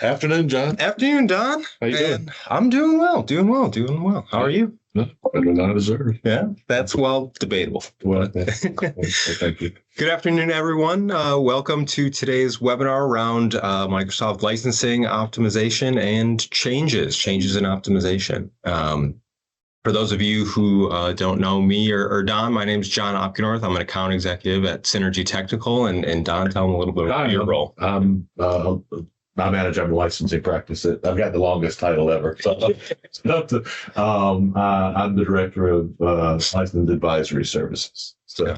Afternoon, John. Afternoon, Don. How you doing? I'm doing well. How are you? No, better than I deserve. Yeah, that's debatable. Well, thank you. Good afternoon, everyone. Welcome to today's webinar around Microsoft licensing optimization and changes in optimization. For those of you who don't know me or Don, my name is John Opgenorth. I'm an account executive at Synergy Technical. And Don, tell them a little bit about your role. I manage a licensing practice. I've got the longest title ever. So I'm the director of license advisory services. So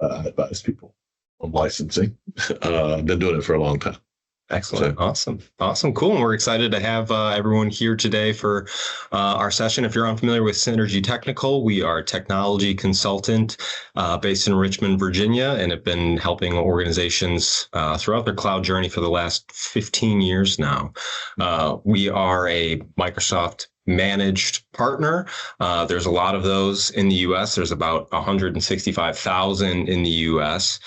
I advise people on licensing. I've been doing it for a long time. Excellent. Awesome. Cool. And we're excited to have everyone here today for our session. If you're unfamiliar with Synergy Technical, we are a technology consultant based in Richmond, Virginia, and have been helping organizations throughout their cloud journey for the last 15 years now. We are a Microsoft managed partner. There's a lot of those in the U.S. There's about 165,000 in the U.S.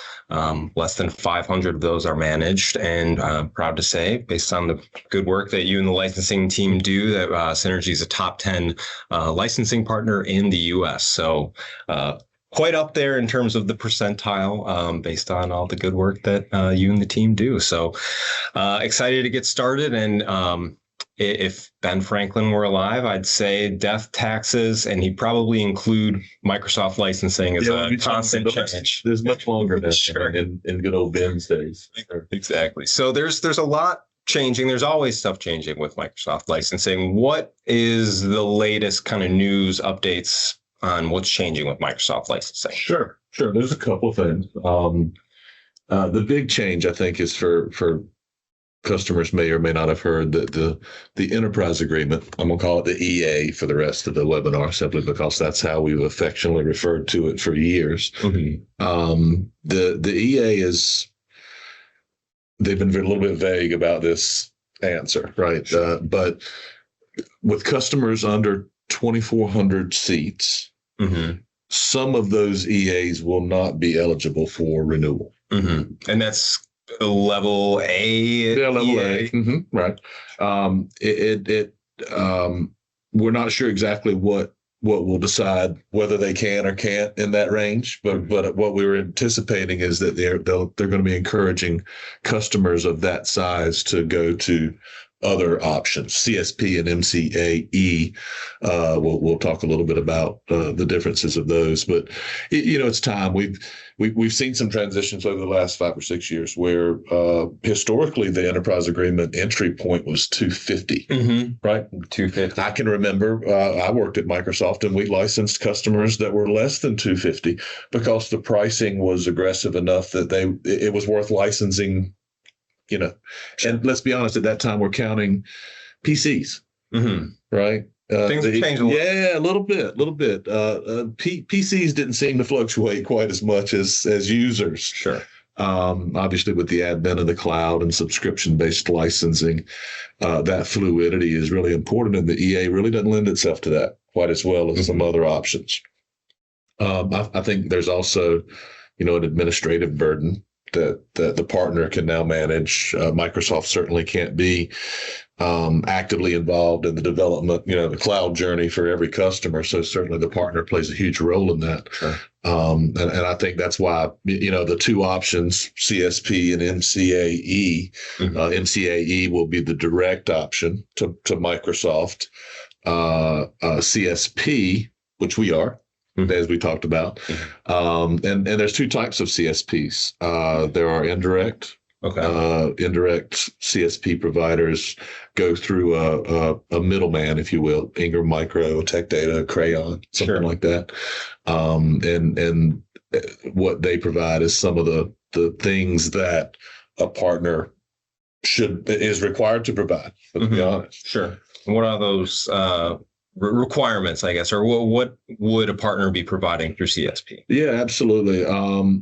Less than 500 of those are managed, and I'm proud to say, based on the good work that you and the licensing team do, that Synergy is a top 10 licensing partner in the U.S. So quite up there in terms of the percentile, based on all the good work that you and the team do. So excited to get started. And if Ben Franklin were alive, I'd say death, taxes, and he'd probably include Microsoft licensing as a constant change. There's much longer than Sure. in good old Ben's days. Exactly. So there's a lot changing. There's always stuff changing with Microsoft licensing. What is the latest kind of news updates on what's changing with Microsoft licensing? Sure. There's a couple of things. The big change, I think, is for customers may or may not have heard that the enterprise agreement, I'm going to call it the EA for the rest of the webinar, simply because that's how we've affectionately referred to it for years. Mm-hmm. The EA they've been a little bit vague about this answer, right? Sure. But with customers under 2,400 seats, mm-hmm. some of those EAs will not be eligible for renewal. Mm-hmm. And that's level A. Yeah, level EA. A. Mm-hmm. Right. We're not sure exactly what will decide whether they can or can't in that range, but what we were anticipating is that they're going to be encouraging customers of that size to go to other options, CSP and MCAE. We'll talk a little bit about the differences of those, but it's time. We've seen some transitions over the last 5 or 6 years where historically the enterprise agreement entry point was 250, mm-hmm. right? 250. I can remember I worked at Microsoft and we licensed customers that were less than 250 because the pricing was aggressive enough that it was worth licensing. And let's be honest, at that time, we're counting PCs, mm-hmm. right? Things have changed a little. Yeah, a little bit. PCs didn't seem to fluctuate quite as much as users. Sure. Obviously, with the advent of the cloud and subscription-based licensing, that fluidity is really important, and the EA really doesn't lend itself to that quite as well as mm-hmm. some other options. I think there's also, an administrative burden that the partner can now manage. Microsoft certainly can't be actively involved in the development, the cloud journey for every customer. So certainly the partner plays a huge role in that. Sure. And I think that's why, the two options, CSP and MCAE, mm-hmm. MCAE will be the direct option to Microsoft. CSP, which we are, as we talked about. And there's two types of CSPs. There are indirect. Okay. Indirect CSP providers go through a middleman, if you will, Ingram Micro, Tech Data, Crayon, something sure. like that. And what they provide is some of the things that a partner is required to provide, to be honest. Sure. And what are those requirements, I guess, or what would a partner be providing through CSP? Yeah, absolutely.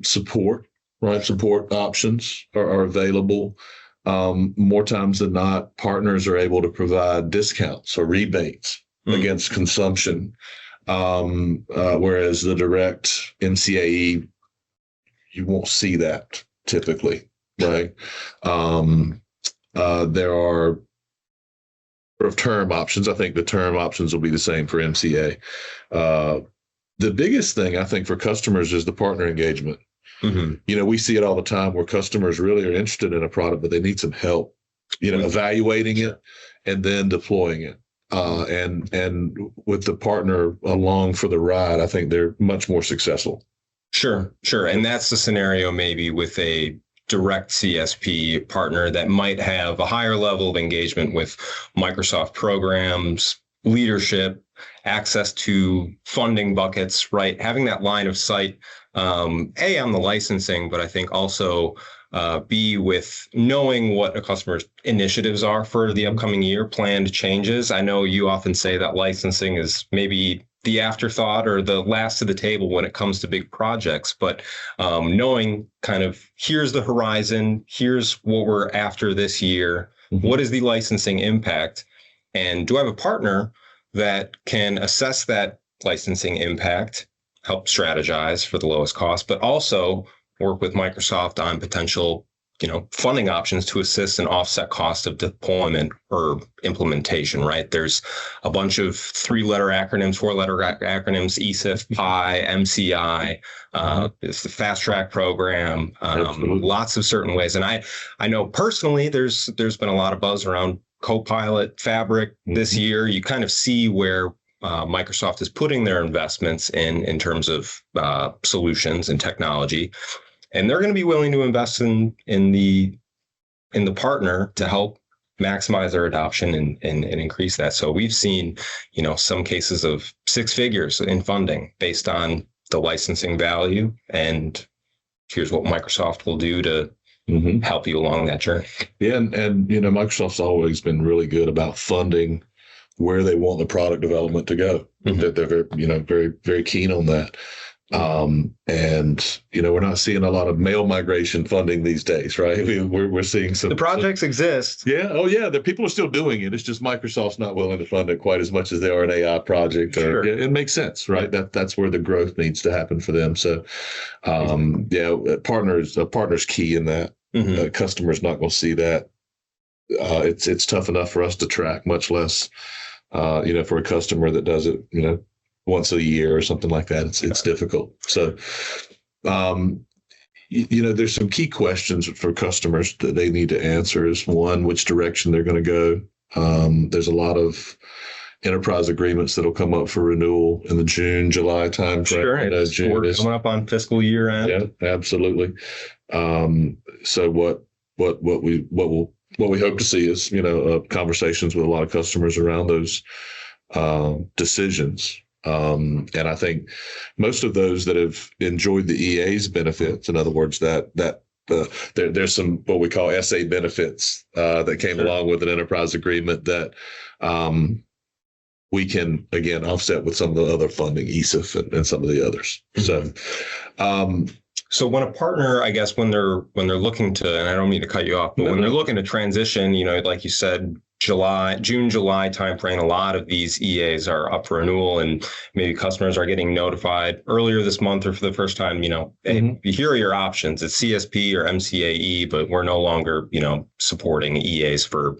Support, right? Support options are available. More times than not, partners are able to provide discounts or rebates against consumption. Whereas the direct MCAE, you won't see that typically, right? There are of term options. I think the term options will be the same for MCA. The biggest thing I think for customers is the partner engagement. Mm-hmm. We see it all the time where customers really are interested in a product, but they need some help, evaluating it and then deploying it. And with the partner along for the ride, I think they're much more successful. Sure. And that's the scenario maybe with a direct CSP partner that might have a higher level of engagement with Microsoft programs, leadership, access to funding buckets, right? Having that line of sight, on the licensing, but I think also B, with knowing what a customer's initiatives are for the upcoming year, planned changes. I know you often say that licensing is maybe the afterthought or the last to the table when it comes to big projects, but knowing kind of here's the horizon, here's what we're after this year, what is the licensing impact, and do I have a partner that can assess that licensing impact, help strategize for the lowest cost, but also work with Microsoft on potential funding options to assist and offset cost of deployment or implementation, right? There's a bunch of 3-letter acronyms, 4-letter acronyms, ESIF, PI, MCI, it's the fast track program, lots of certain ways. And I know personally, there's been a lot of buzz around Copilot, Fabric this year. You kind of see where Microsoft is putting their investments in terms of solutions and technology. And they're going to be willing to invest in the partner to help maximize their adoption and increase that. So we've seen, some cases of 6 figures in funding based on the licensing value. And here's what Microsoft will do to help you along that journey. Yeah, and Microsoft's always been really good about funding where they want the product development to go. They're very, very, very keen on that. And we're not seeing a lot of mail migration funding these days, right? We're seeing some. The projects exist. Yeah. Oh, yeah. The people are still doing it. It's just Microsoft's not willing to fund it quite as much as they are an AI project. It makes sense, right? That's where the growth needs to happen for them. So, a partner's key in that. Customer's not going to see that. It's tough enough for us to track, much less, for a customer that does it, once a year or something like that. It's difficult. So, there's some key questions for customers that they need to answer. Is one, which direction they're going to go. There's a lot of enterprise agreements that'll come up for renewal in the June, July timeframe. Sure, we're coming up on fiscal year end. Yeah, absolutely. So what we hope to see is conversations with a lot of customers around those decisions. And I think most of those that have enjoyed the EA's benefits, in other words, there's some what we call SA benefits that came along with an enterprise agreement that we can again offset with some of the other funding, ESIF and some of the others. So when a partner, I guess, when they're looking to, and I don't mean to cut you off, but when they're looking to transition, like you said, June, July timeframe, a lot of these EAs are up for renewal, and maybe customers are getting notified earlier this month or for the first time, hey, here are your options. It's CSP or MCAE, but we're no longer, supporting EAs for,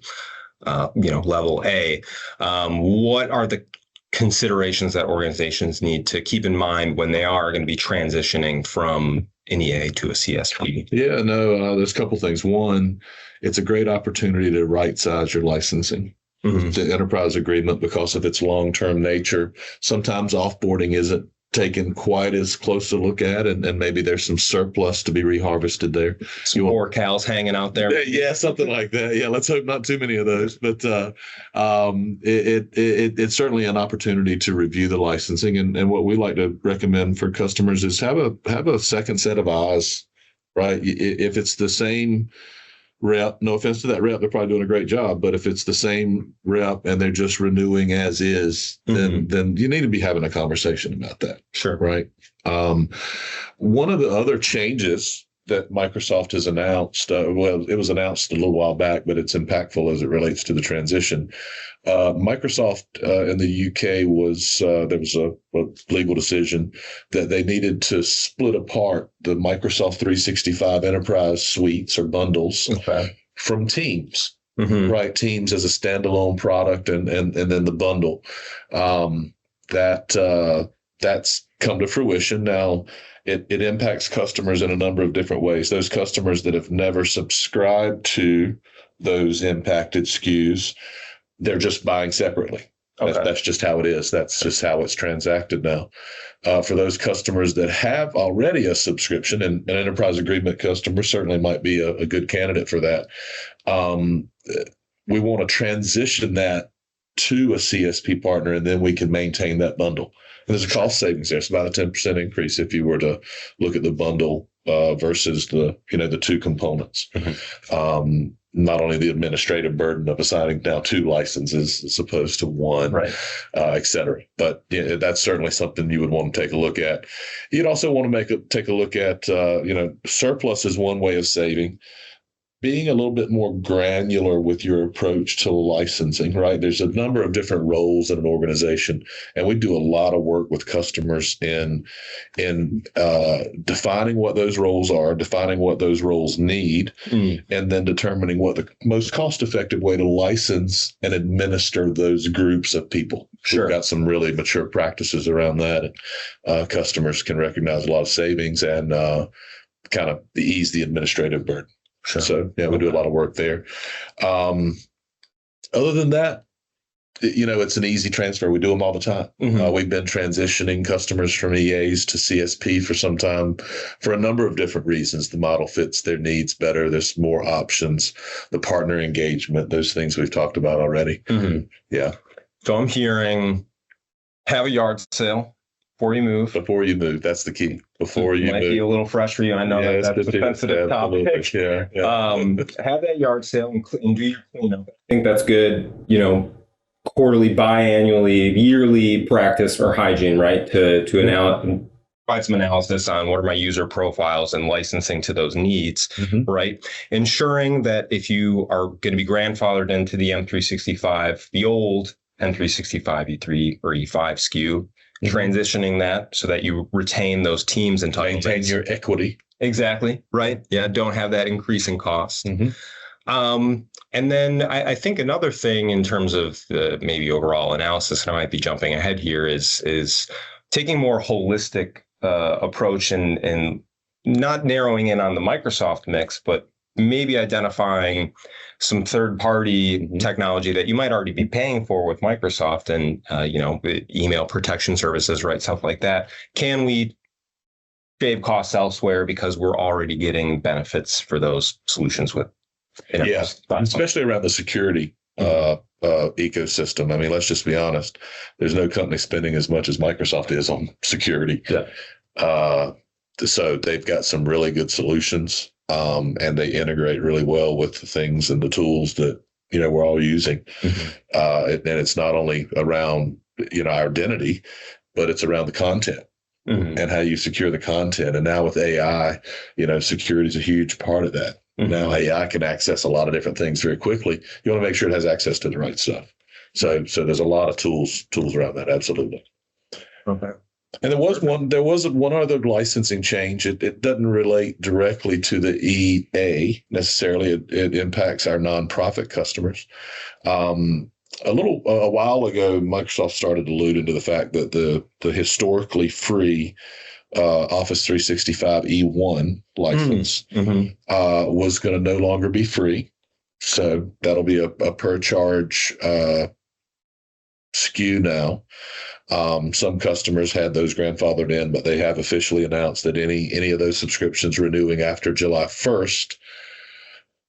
level A. What are the considerations that organizations need to keep in mind when they are going to be transitioning from an EA to a CSP? Yeah, no, there's a couple things. One, it's a great opportunity to right-size your licensing. The enterprise agreement, because of its long-term nature, sometimes offboarding isn't taken quite as close a look at, and maybe there's some surplus to be reharvested there. Some more cows hanging out there. Yeah, something like that. Yeah, let's hope not too many of those. But it's certainly an opportunity to review the licensing, and what we like to recommend for customers is have a second set of eyes, right? If it's the same rep, no offense to that rep, they're probably doing a great job, but if it's the same rep and they're just renewing as is, then you need to be having a conversation about that. Sure. Right. One of the other changes that Microsoft has announced, it was announced a little while back, but it's impactful as it relates to the transition. Microsoft in the UK there was a legal decision that they needed to split apart the Microsoft 365 enterprise suites or bundles from Teams. right? Teams as a standalone product, and then the bundle. That's come to fruition. Now it impacts customers in a number of different ways. Those customers that have never subscribed to those impacted SKUs, they're just buying separately. Okay. That's just how it is. That's just how it's transacted now. For those customers that have already a subscription, and an enterprise agreement customer certainly might be a good candidate for that, we want to transition that to a CSP partner, and then we can maintain that bundle. And there's a cost savings there. It's about a 10% increase if you were to look at the bundle versus the two components. Not only the administrative burden of assigning now 2 licenses as opposed to 1, right, et cetera. But that's certainly something you would want to take a look at. You'd also want to take a look at, surplus is one way of saving. Being a little bit more granular with your approach to licensing, right? There's a number of different roles in an organization, and we do a lot of work with customers in defining what those roles are, defining what those roles need, and then determining what the most cost-effective way to license and administer those groups of people. Sure. We've got some really mature practices around that. Customers can recognize a lot of savings and kind of ease the administrative burden. Sure. So we do a lot of work there. Other than that, it's an easy transfer. We do them all the time. We've been transitioning customers from EAs to CSP for some time for a number of different reasons. The model fits their needs better. There's more options. The partner engagement, those things we've talked about already. Yeah. So I'm hearing have a yard sale. Before you move, that's the key. Before you move, might be a little fresh for you. I know that's a sensitive topic. Yeah. Have that yard sale and do your cleanup. I think that's good. Quarterly, biannually, yearly practice for hygiene, right? To provide some analysis on what are my user profiles and licensing to those needs, right? Ensuring that if you are going to be grandfathered into the M365, the old M365 E3 or E5 SKU. Transitioning that so that you retain those teams and maintain your equity. Exactly. Right. Yeah. Don't have that increase in cost. And then I think another thing in terms of the maybe overall analysis, and I might be jumping ahead here, is taking a more holistic approach and not narrowing in on the Microsoft mix, but maybe identifying some third-party technology that you might already be paying for with Microsoft and, email protection services, right? Stuff like that. Can we save costs elsewhere because we're already getting benefits for those solutions with? Especially around the security ecosystem. I mean, let's just be honest. There's no company spending as much as Microsoft is on security. So they've got some really good solutions. And they integrate really well with the things and the tools that, we're all using. And it's not only around, our identity, but it's around the content and how you secure the content. And now with AI, security is a huge part of that. Now AI can access a lot of different things very quickly. You want to make sure it has access to the right stuff. So there's a lot of tools around that. Absolutely. Okay. And there was one other licensing change. It doesn't relate directly to the EA necessarily. It impacts our nonprofit customers. A while ago, Microsoft started to allude into the fact that the historically free Office 365 E1 license was going to no longer be free. So that'll be a per charge SKU now. Some customers had those grandfathered in, but they have officially announced that any of those subscriptions renewing after July 1st,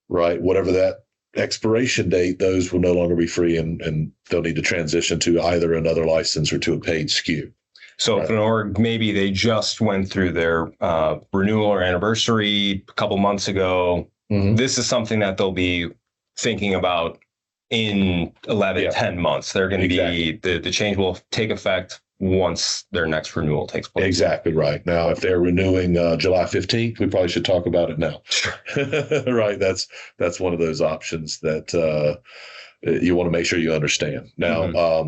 right, whatever that expiration date, those will no longer be free, and they'll need to transition to either another license or to a paid SKU. So if an org, maybe they just went through their renewal or anniversary a couple months ago, this is something that they'll be thinking about in 10 months. They're going to be, the change will take effect once their next renewal takes place. Exactly right. Now, if they're renewing July 15th, we probably should talk about it now. Sure. Right. That's one of those options that you want to make sure you understand. Now,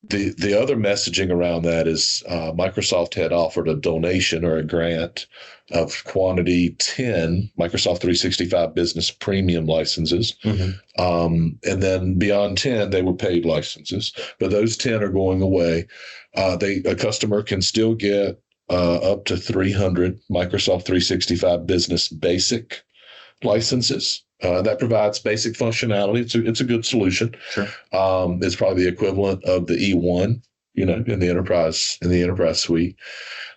The other messaging around that is Microsoft had offered a donation or a grant of quantity 10 Microsoft 365 Business Premium licenses. And then beyond 10, they were paid licenses. But those 10 are going away. A customer can still get up to 300 Microsoft 365 Business Basic licenses. That provides basic functionality. It's a good solution. Sure. It's probably the equivalent of the E1, in the enterprise suite.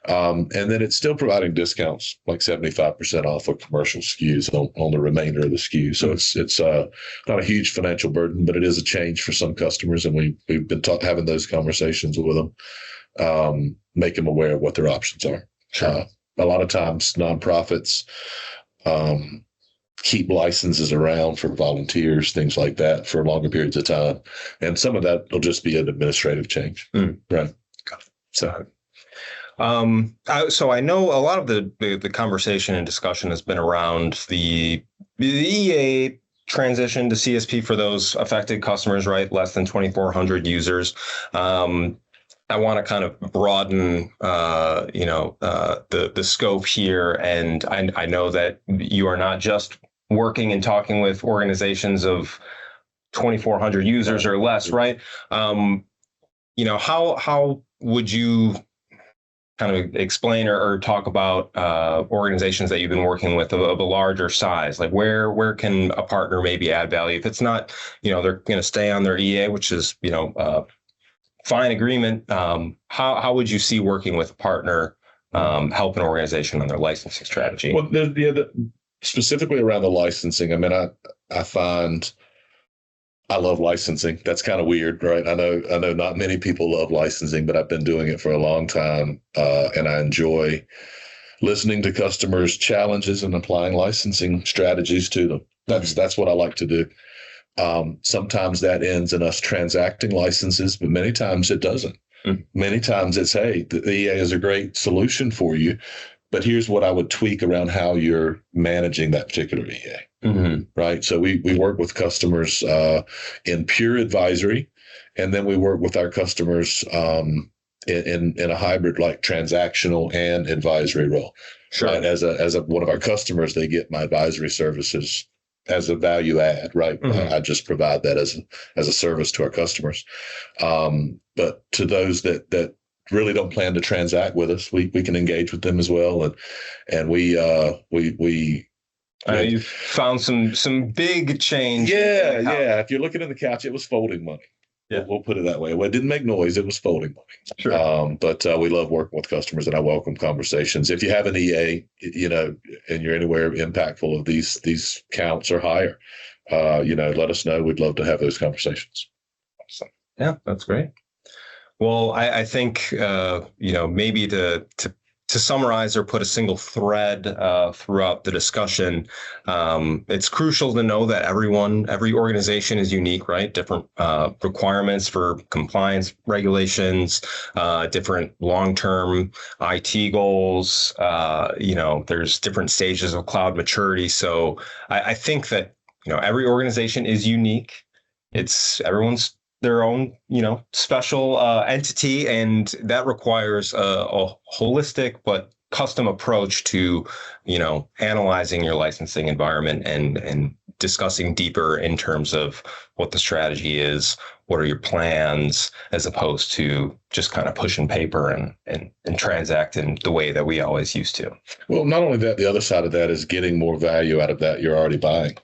And then it's still providing discounts like 75% off of commercial SKUs on the remainder of the SKU. So it's not a huge financial burden, but it is a change for some customers, and we've been having those conversations with them, make them aware of what their options are. Sure. A lot of times nonprofits keep licenses around for volunteers, things like that, for longer periods of time. And some of that will just be an administrative change. Right. So, so I know a lot of the conversation and discussion has been around the EA transition to CSP for those affected customers, right? Less than 2,400 users. I want to kind of broaden, the scope here. And I know that you are not just working and talking with organizations of 2,400 users or less, right? How would you kind of explain or talk about organizations that you've been working with of a larger size? Like where can a partner maybe add value? If it's not, they're going to stay on their EA, which is, fine agreement. How would you see working with a partner help an organization on their licensing strategy? Well, specifically around the licensing, I mean, I find I love licensing. That's kind of weird, right? I know not many people love licensing, but I've been doing it for a long time, and I enjoy listening to customers' challenges and applying licensing strategies to them. That's what I like to do. Sometimes that ends in us transacting licenses, but many times it doesn't. Many times it's, hey, the EA is a great solution for you, but here's what I would tweak around how you're managing that particular EA. Right. So we work with customers in pure advisory, and then we work with our customers in a hybrid, like transactional and advisory role. Sure. Right? As one of our customers, they get my advisory services as a value add, right? I just provide that as a service to our customers. But to those that really don't plan to transact with us, we can engage with them as well. And we I know you've found some big change. Yeah. If you're looking at the couch, it was folding money. Yeah. We'll put it that way. Well, it didn't make noise. It was folding money. Sure. But we love working with customers, and I welcome conversations. If you have an EA, and you're anywhere impactful of these counts or higher, let us know. We'd love to have those conversations. Awesome. Yeah, that's great. Well, I think, maybe to summarize or put a single thread throughout the discussion, it's crucial to know that every organization is unique, right? Different requirements for compliance regulations, different long-term IT goals. There's different stages of cloud maturity. So I think that, every organization is unique. Everyone's their own, special entity, and that requires a holistic but custom approach to, analyzing your licensing environment and discussing deeper in terms of what the strategy is, what are your plans, as opposed to just kind of pushing paper and transacting the way that we always used to. Well, not only that, the other side of that is getting more value out of that you're already buying.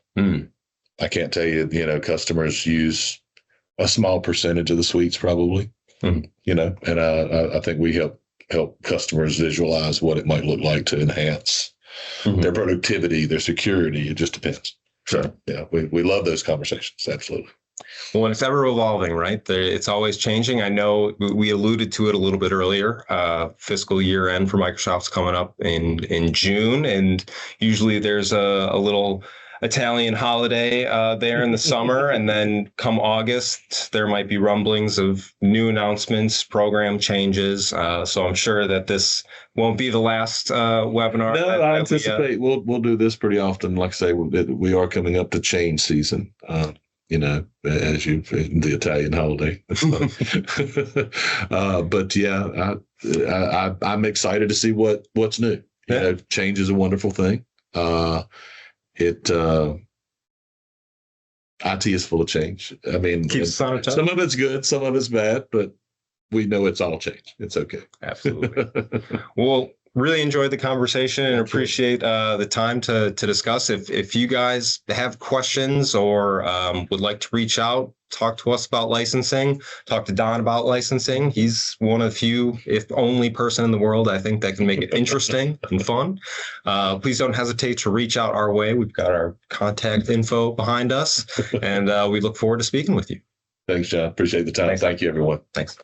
I can't tell you, customers use a small percentage of the suites probably, and I think we help customers visualize what it might look like to enhance their productivity, their security. It just depends. Sure. Yeah, we love those conversations. Absolutely. Well, and it's ever evolving, right? It's always changing. I know we alluded to it a little bit earlier. Fiscal year end for Microsoft's coming up in June, and usually there's a little Italian holiday there in the summer, and then come August, there might be rumblings of new announcements, program changes. So I'm sure that this won't be the last webinar. No, I anticipate we'll do this pretty often. Like I say, we are coming up to change season. as the Italian holiday. But yeah, I'm excited to see what's new. Change is a wonderful thing. IT is full of change. I mean, some of it's good, some of it's bad, but we know it's all change. It's okay. Absolutely. Well, really enjoyed the conversation and appreciate the time to discuss. If you guys have questions or would like to reach out, talk to us about licensing, talk to Don about licensing. He's one of the few, if only person in the world, I think, that can make it interesting and fun. Please don't hesitate to reach out our way. We've got our contact info behind us, and we look forward to speaking with you. Thanks, John. Appreciate the time. Thanks. Thank you, everyone. Thanks.